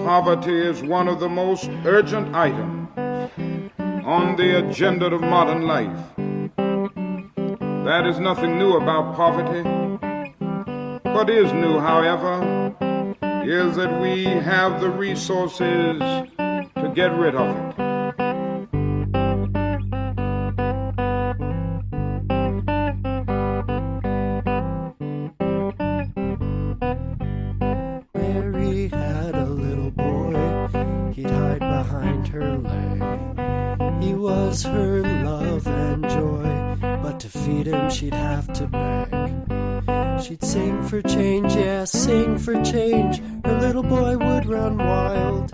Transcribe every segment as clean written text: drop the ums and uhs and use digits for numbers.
Poverty is one of the most urgent items on the agenda of modern life. That is nothing new about poverty. What is new, however, is that we have the resources to get rid of it. Mary had a little boy, he'd hide behind her leg. He was her love and joy, but to feed him she'd have to beg. She'd sing for change, yes, sing for change. Her little boy would run wild.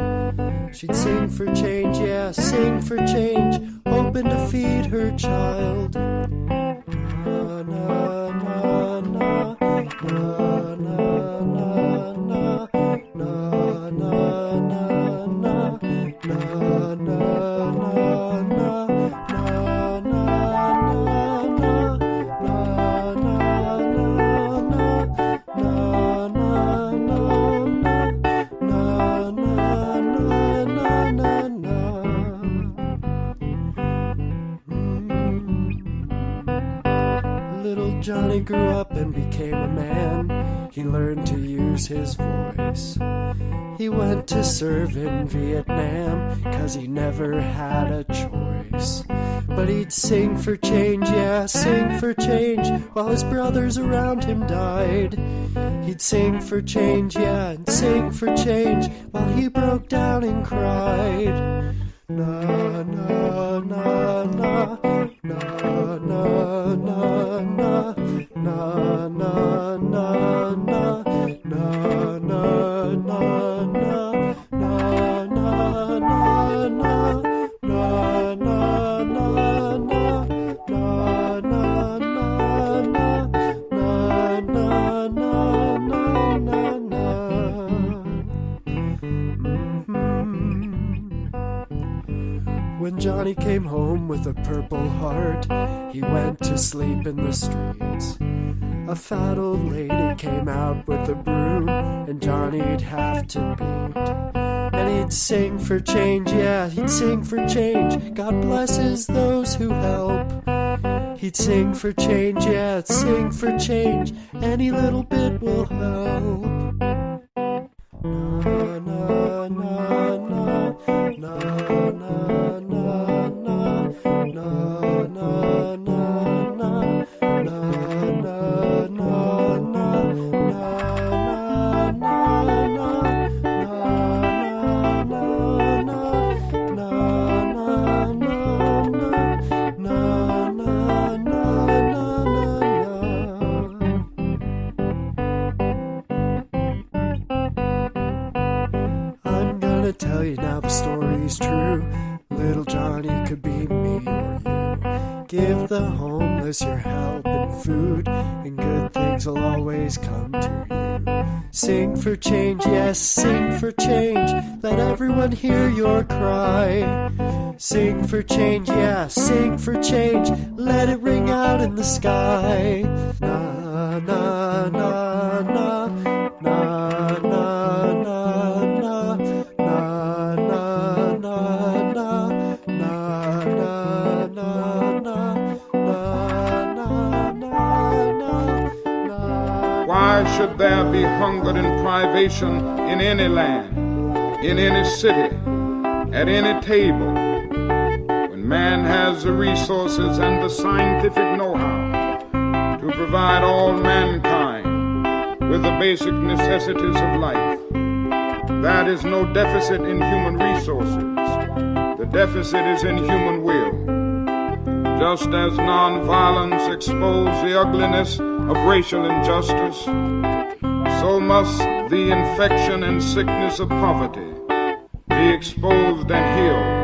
She'd sing for change, yes, sing for change, hoping to feed her child. Na, na, na, na, na, na, na, na, na, na, na, na, na, Little Johnny grew up and became a man. He learned to use his voice. He went to serve in Vietnam, 'cause he never had a choice. But he'd sing for change, yeah, sing for change, while his brothers around him died. He'd sing for change, yeah, and sing for change, while he broke down and cried. Na, na, na, na, na, na, na, na, na, na, na, na, na, When Johnny came home with a purple heart, he went to sleep in the streets. A fat old lady came out with a broom, and Johnny'd have to beat. And he'd sing for change, yeah, he'd sing for change. God blesses those who help. He'd sing for change, yeah, sing for change. Any little bit will help. Na, na, na, na, na, na, na, na, na, na, na, tell you now the story's true. Little Johnny could be me or you. Give the homeless your help and food, and good things will always come to you. Sing for change, yes, sing for change. Let everyone hear your cry. Sing for change, yeah, sing for change. Let it ring out in the sky. Na, na, na, na, na, na, na, na. Why should there be hunger and privation in any land, in any city, at any table, when man has the resources and the scientific know-how to provide all mankind with the basic necessities of life? That is no deficit in human resources. The deficit is in human will. Just as nonviolence exposed the ugliness of racial injustice, so must the infection and sickness of poverty be exposed and healed